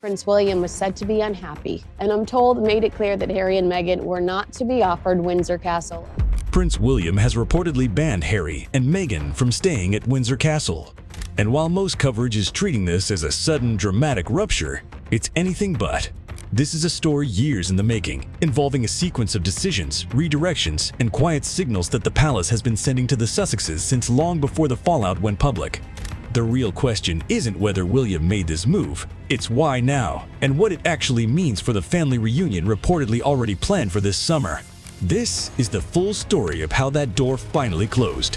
Prince William was said to be unhappy, and I'm told made it clear that Harry and Meghan were not to be offered Windsor Castle. Prince William has reportedly banned Harry and Meghan from staying at Windsor Castle. And while most coverage is treating this as a sudden dramatic rupture, it's anything but. This is a story years in the making, involving a sequence of decisions, redirections, and quiet signals that the palace has been sending to the Sussexes since long before the fallout went public. The real question isn't whether William made this move, it's why now, and what it actually means for the family reunion reportedly already planned for this summer. This is the full story of how that door finally closed.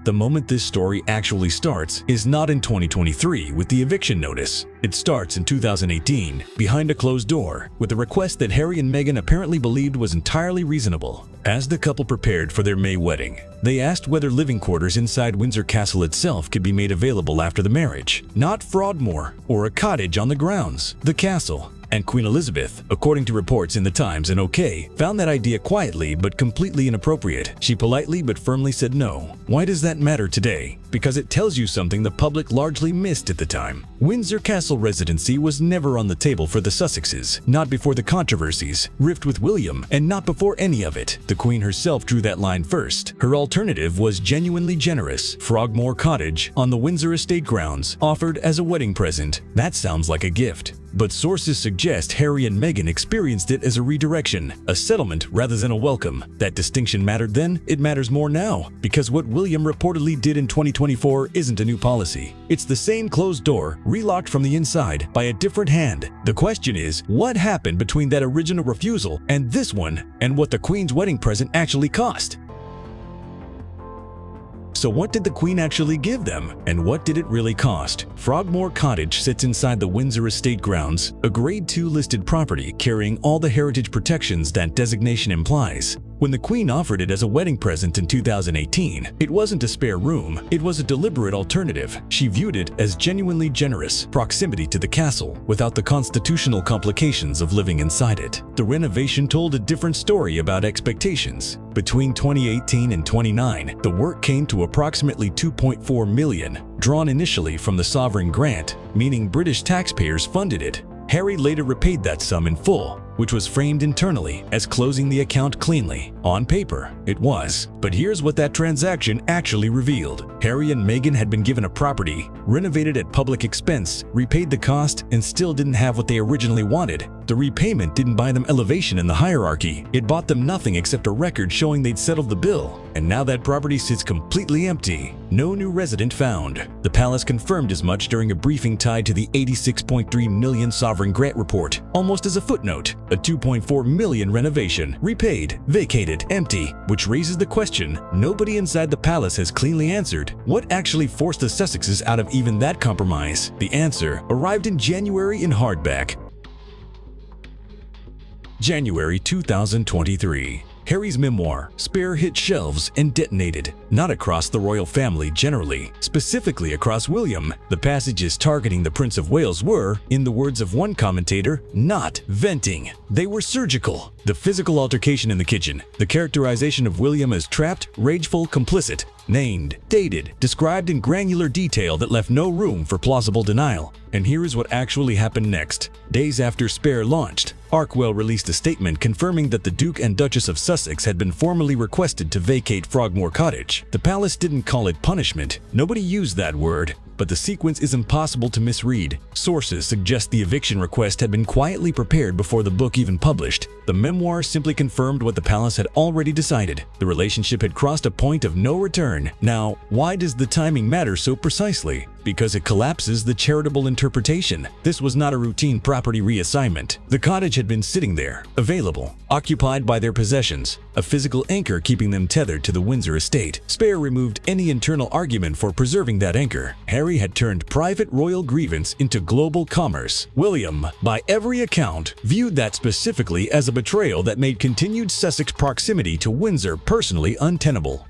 The moment this story actually starts is not in 2023 with the eviction notice. It starts in 2018, behind a closed door, with a request that Harry and Meghan apparently believed was entirely reasonable. As the couple prepared for their May wedding, they asked whether living quarters inside Windsor Castle itself could be made available after the marriage. Not Frogmore or a cottage on the grounds, the castle. And Queen Elizabeth, according to reports in the Times and OK, found that idea quietly but completely inappropriate. She politely but firmly said no. Why does that matter today? Because it tells you something the public largely missed at the time. Windsor Castle residency was never on the table for the Sussexes, not before the controversies, rift with William, and not before any of it. The Queen herself drew that line first. Her alternative was genuinely generous, Frogmore Cottage on the Windsor estate grounds, offered as a wedding present. That sounds like a gift. But sources suggest Harry and Meghan experienced it as a redirection, a settlement rather than a welcome. That distinction mattered then, it matters more now, because what William reportedly did in 2024 isn't a new policy. It's the same closed door, relocked from the inside by a different hand. The question is, what happened between that original refusal and this one, and what the Queen's wedding present actually cost? So what did the Queen actually give them, and what did it really cost? Frogmore Cottage sits inside the Windsor estate grounds, a Grade 2 listed property carrying all the heritage protections that designation implies. When the Queen offered it as a wedding present in 2018, it wasn't a spare room, it was a deliberate alternative. She viewed it as genuinely generous, proximity to the castle, without the constitutional complications of living inside it. The renovation told a different story about expectations. Between 2018 and 2029, the work came to approximately $2.4 million, drawn initially from the sovereign grant, meaning British taxpayers funded it. Harry later repaid that sum in full, which was framed internally as closing the account cleanly. On paper, it was. But here's what that transaction actually revealed. Harry and Meghan had been given a property, renovated at public expense, repaid the cost, and still didn't have what they originally wanted. The repayment didn't buy them elevation in the hierarchy. It bought them nothing except a record showing they'd settled the bill. And now that property sits completely empty. No new resident found. The palace confirmed as much during a briefing tied to the $86.3 million sovereign grant report, almost as a footnote. A $2.4 million renovation, repaid, vacated, empty, which raises the question nobody inside the palace has cleanly answered. What actually forced the Sussexes out of even that compromise? The answer arrived in January in hardback. January 2023. Harry's memoir, Spare hit shelves and detonated. Not across the royal family generally, specifically across William. The passages targeting the Prince of Wales were, in the words of one commentator, not venting. They were surgical. The physical altercation in the kitchen, the characterization of William as trapped, rageful, complicit, named, dated, described in granular detail that left no room for plausible denial. And here is what actually happened next. Days after Spare launched, Arkwell released a statement confirming that the Duke and Duchess of Sussex had been formally requested to vacate Frogmore Cottage. The palace didn't call it punishment. Nobody used that word. But the sequence is impossible to misread. Sources suggest the eviction request had been quietly prepared before the book even published. The memoir simply confirmed what the palace had already decided. The relationship had crossed a point of no return. Now, why does the timing matter so precisely? Because it collapses the charitable interpretation. This was not a routine property reassignment. The cottage had been sitting there, available, occupied by their possessions, a physical anchor keeping them tethered to the Windsor estate. Spare removed any internal argument for preserving that anchor. Harry had turned private royal grievance into global commerce. William, by every account, viewed that specifically as a betrayal that made continued Sussex proximity to Windsor personally untenable.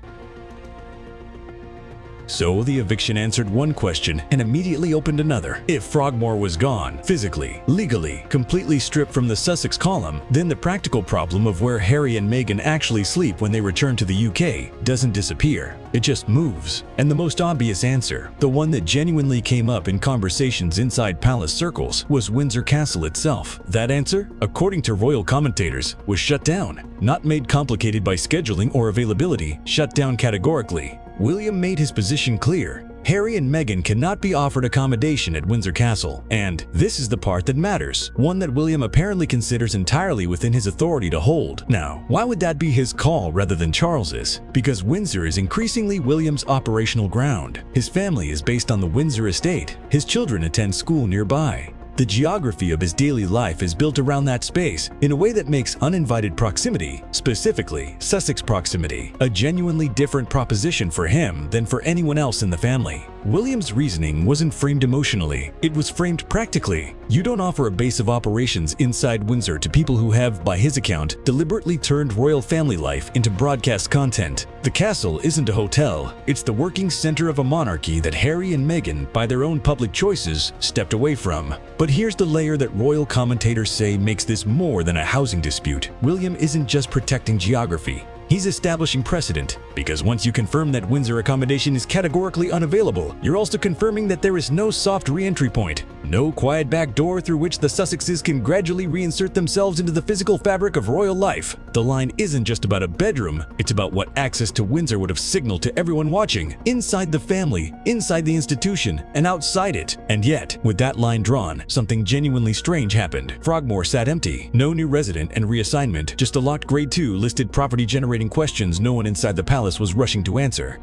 So the eviction answered one question and immediately opened another. If Frogmore was gone, physically, legally, completely stripped from the Sussex column, then the practical problem of where Harry and Meghan actually sleep when they return to the UK doesn't disappear. It just moves. And the most obvious answer, the one that genuinely came up in conversations inside palace circles, was Windsor Castle itself. That answer, according to royal commentators, was shut down. Not made complicated by scheduling or availability, shut down categorically. William made his position clear. Harry and Meghan cannot be offered accommodation at Windsor Castle, and this is the part that matters, one that William apparently considers entirely within his authority to hold. Now, why would that be his call rather than Charles's? Because Windsor is increasingly William's operational ground. His family is based on the Windsor estate. His children attend school nearby. The geography of his daily life is built around that space in a way that makes uninvited proximity, specifically Sussex proximity, a genuinely different proposition for him than for anyone else in the family. William's reasoning wasn't framed emotionally, it was framed practically. You don't offer a base of operations inside Windsor to people who have, by his account, deliberately turned royal family life into broadcast content. The castle isn't a hotel, it's the working center of a monarchy that Harry and Meghan, by their own public choices, stepped away from. But here's the layer that royal commentators say makes this more than a housing dispute. William isn't just protecting geography. He's establishing precedent, because once you confirm that Windsor accommodation is categorically unavailable, you're also confirming that there is no soft re-entry point, no quiet back door through which the Sussexes can gradually reinsert themselves into the physical fabric of royal life. The line isn't just about a bedroom, it's about what access to Windsor would have signaled to everyone watching, inside the family, inside the institution, and outside it. And yet, with that line drawn, something genuinely strange happened. Frogmore sat empty. No new resident and reassignment, just a locked Grade 2 listed property generating questions no one inside the palace was rushing to answer.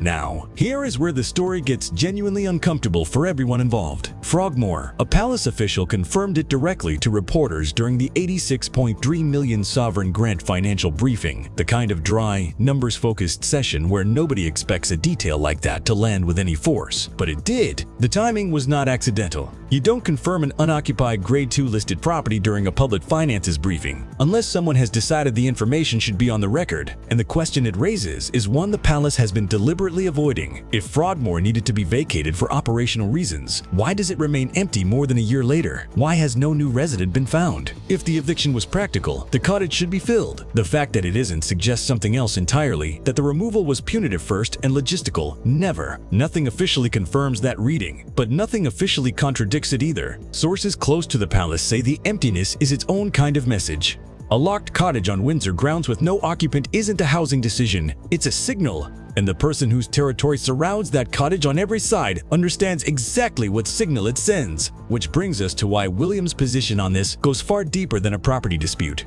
Now, here is where the story gets genuinely uncomfortable for everyone involved. Frogmore, a palace official, confirmed it directly to reporters during the $86.3 million sovereign grant financial briefing, the kind of dry, numbers-focused session where nobody expects a detail like that to land with any force. But it did. The timing was not accidental. You don't confirm an unoccupied Grade 2 listed property during a public finances briefing, unless someone has decided the information should be on the record, and the question it raises is one the palace has been deliberately avoiding. If Frogmore needed to be vacated for operational reasons, why does it remain empty more than a year later? Why has no new resident been found? If the eviction was practical, the cottage should be filled. The fact that it isn't suggests something else entirely, that the removal was punitive first and logistical. Never. Nothing officially confirms that reading, but nothing officially contradicts it either. Sources close to the palace say the emptiness is its own kind of message. A locked cottage on Windsor grounds with no occupant isn't a housing decision, it's a signal. And the person whose territory surrounds that cottage on every side understands exactly what signal it sends. Which brings us to why William's position on this goes far deeper than a property dispute.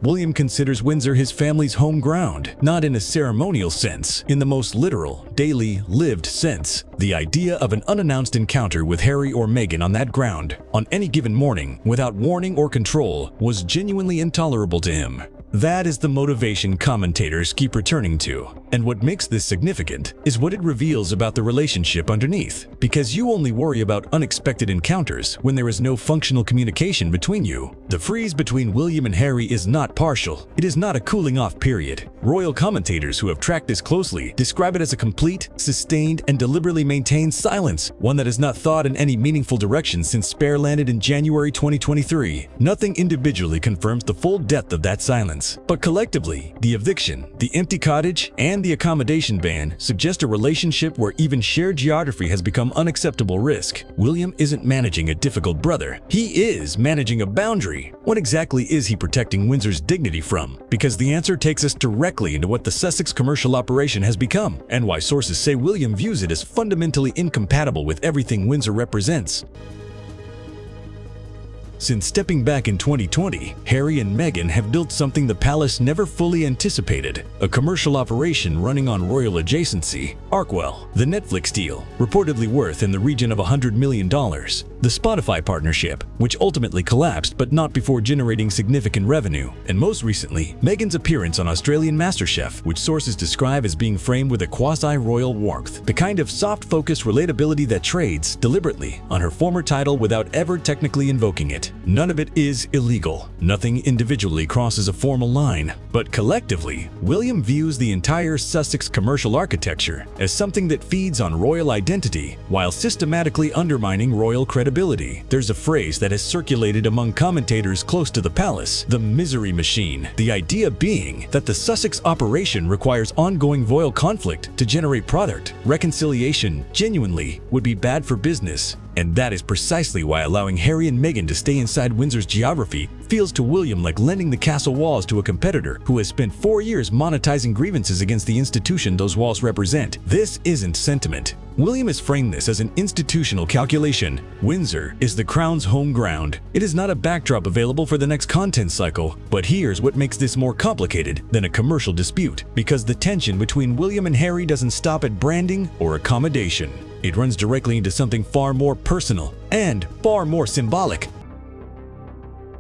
William considers Windsor his family's home ground, not in a ceremonial sense, in the most literal, daily, lived sense. The idea of an unannounced encounter with Harry or Meghan on that ground, on any given morning, without warning or control, was genuinely intolerable to him. That is the motivation commentators keep returning to. And what makes this significant is what it reveals about the relationship underneath. Because you only worry about unexpected encounters when there is no functional communication between you. The freeze between William and Harry is not partial. It is not a cooling off period. Royal commentators who have tracked this closely describe it as a complete, sustained, and deliberately maintained silence, one that has not thought in any meaningful direction since Spare landed in January 2023. Nothing individually confirms the full depth of that silence. But collectively, the eviction, the empty cottage, and the accommodation ban suggest a relationship where even shared geography has become unacceptable risk. William isn't managing a difficult brother. He is managing a boundary. What exactly is he protecting Windsor's dignity from? Because the answer takes us directly into what the Sussex commercial operation has become, and why sources say William views it as fundamentally incompatible with everything Windsor represents. Since stepping back in 2020, Harry and Meghan have built something the palace never fully anticipated, a commercial operation running on royal adjacency. Arkwell, the Netflix deal, reportedly worth in the region of $100 million, the Spotify partnership, which ultimately collapsed but not before generating significant revenue, and most recently, Meghan's appearance on Australian MasterChef, which sources describe as being framed with a quasi-royal warmth, the kind of soft-focused relatability that trades deliberately on her former title without ever technically invoking it. None of it is illegal. Nothing individually crosses a formal line, but collectively, William views the entire Sussex commercial architecture as something that feeds on royal identity while systematically undermining royal credibility. There's a phrase that has circulated among commentators close to the palace, the misery machine, the idea being that the Sussex operation requires ongoing royal conflict to generate product. Reconciliation, genuinely, would be bad for business. And that is precisely why allowing Harry and Meghan to stay inside Windsor's geography feels to William like lending the castle walls to a competitor who has spent 4 years monetizing grievances against the institution those walls represent. This isn't sentiment. William has framed this as an institutional calculation. Windsor is the Crown's home ground. It is not a backdrop available for the next content cycle. But here's what makes this more complicated than a commercial dispute, because the tension between William and Harry doesn't stop at branding or accommodation. It runs directly into something far more personal and far more symbolic.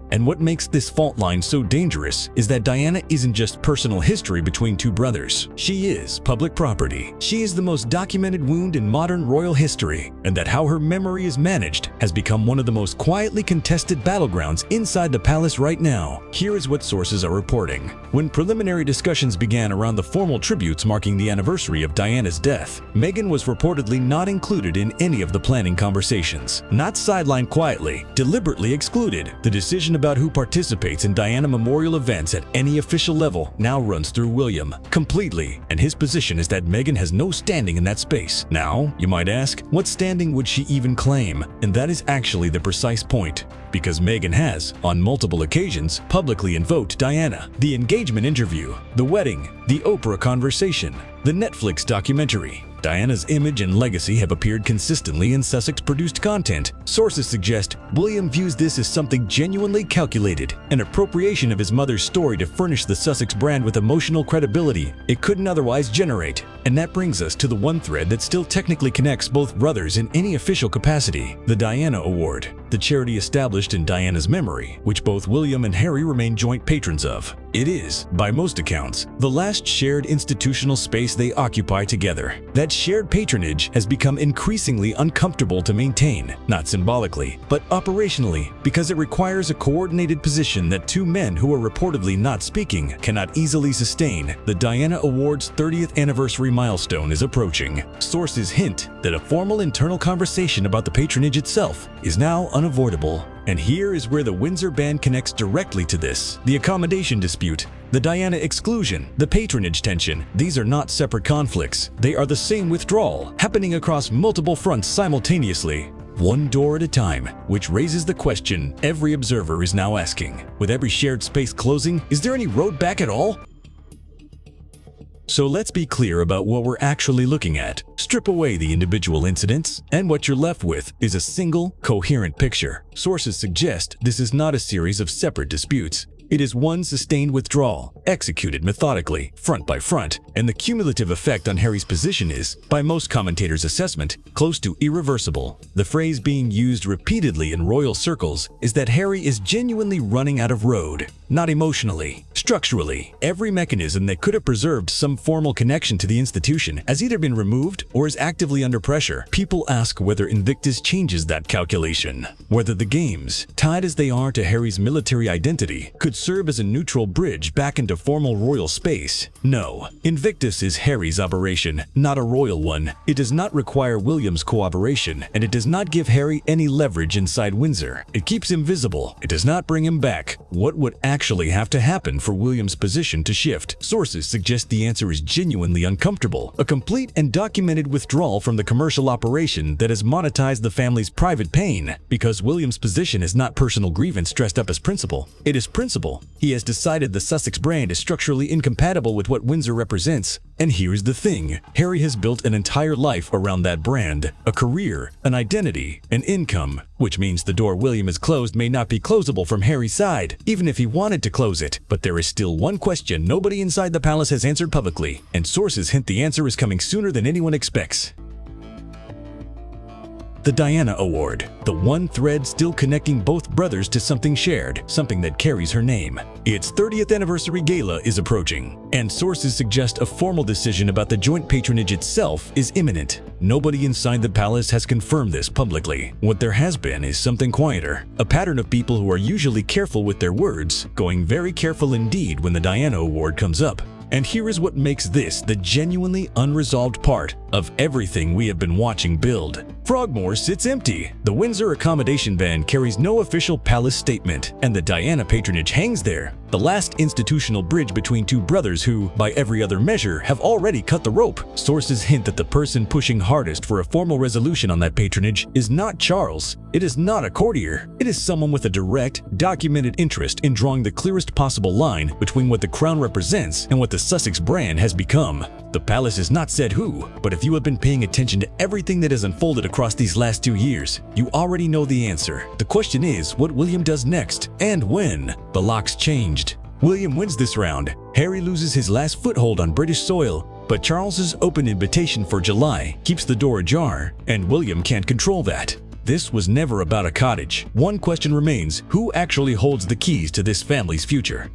And what makes this fault line so dangerous is that Diana isn't just personal history between two brothers. She is public property. She is the most documented wound in modern royal history, and that how her memory is managed has become one of the most quietly contested battlegrounds inside the palace right now. Here is what sources are reporting. When preliminary discussions began around the formal tributes marking the anniversary of Diana's death, Meghan was reportedly not included in any of the planning conversations. Not sidelined quietly, deliberately excluded. The decision about who participates in Diana memorial events at any official level now runs through William completely, and his position is that Meghan has no standing in that space. Now, you might ask, what standing would she even claim? And that is actually the precise point, because Meghan has, on multiple occasions, publicly invoked Diana. The engagement interview, the wedding, the Oprah conversation, the Netflix documentary. Diana's image and legacy have appeared consistently in Sussex-produced content. Sources suggest William views this as something genuinely calculated, an appropriation of his mother's story to furnish the Sussex brand with emotional credibility it couldn't otherwise generate. And that brings us to the one thread that still technically connects both brothers in any official capacity, the Diana Award, the charity established in Diana's memory, which both William and Harry remain joint patrons of. It is, by most accounts, the last shared institutional space they occupy together. That shared patronage has become increasingly uncomfortable to maintain, not symbolically, but operationally, because it requires a coordinated position that two men who are reportedly not speaking cannot easily sustain. The Diana Award's 30th anniversary milestone is approaching. Sources hint that a formal internal conversation about the patronage itself is now unavoidable. And here is where the Windsor ban connects directly to this. The accommodation dispute, the Diana exclusion, the patronage tension, these are not separate conflicts. They are the same withdrawal, happening across multiple fronts simultaneously, one door at a time, which raises the question every observer is now asking. With every shared space closing, is there any road back at all? So let's be clear about what we're actually looking at. Strip away the individual incidents, and what you're left with is a single, coherent picture. Sources suggest this is not a series of separate disputes. It is one sustained withdrawal, executed methodically, front by front, and the cumulative effect on Harry's position is, by most commentators' assessment, close to irreversible. The phrase being used repeatedly in royal circles is that Harry is genuinely running out of road, not emotionally. Structurally, every mechanism that could have preserved some formal connection to the institution has either been removed or is actively under pressure. People ask whether Invictus changes that calculation, whether the games, tied as they are to Harry's military identity, could serve as a neutral bridge back into formal royal space. No, Invictus is Harry's operation, not a royal one. It does not require William's cooperation, and it does not give Harry any leverage inside Windsor. It keeps him visible. It does not bring him back. What would actually have to happen for William's position to shift? Sources suggest the answer is genuinely uncomfortable. A complete and documented withdrawal from the commercial operation that has monetized the family's private pain, because William's position is not personal grievance dressed up as principle. It is principle. He has decided the Sussex brand is structurally incompatible with what Windsor represents. And here's the thing, Harry has built an entire life around that brand, a career, an identity, an income, which means the door William has closed may not be closable from Harry's side, even if he wanted to close it. But there is still one question nobody inside the palace has answered publicly, and sources hint the answer is coming sooner than anyone expects. the Diana Award, the one thread still connecting both brothers to something shared, something that carries her name. Its 30th anniversary gala is approaching, and sources suggest a formal decision about the joint patronage itself is imminent. Nobody inside the palace has confirmed this publicly. What there has been is something quieter, a pattern of people who are usually careful with their words, going very careful indeed when the Diana Award comes up. And here is what makes this the genuinely unresolved part of everything we have been watching build. Frogmore sits empty. The Windsor accommodation van carries no official palace statement, and the Diana patronage hangs there, the last institutional bridge between two brothers who, by every other measure, have already cut the rope. Sources hint that the person pushing hardest for a formal resolution on that patronage is not Charles. It is not a courtier. It is someone with a direct, documented interest in drawing the clearest possible line between what the crown represents and what the Sussex brand has become. The palace has not said who, but if you have been paying attention to everything that has unfolded across these last 2 years, you already know the answer. The question is what William does next and when. The locks changed. William wins this round. Harry loses his last foothold on British soil, but Charles's open invitation for July keeps the door ajar, and William can't control that. This was never about a cottage. One question remains: who actually holds the keys to this family's future?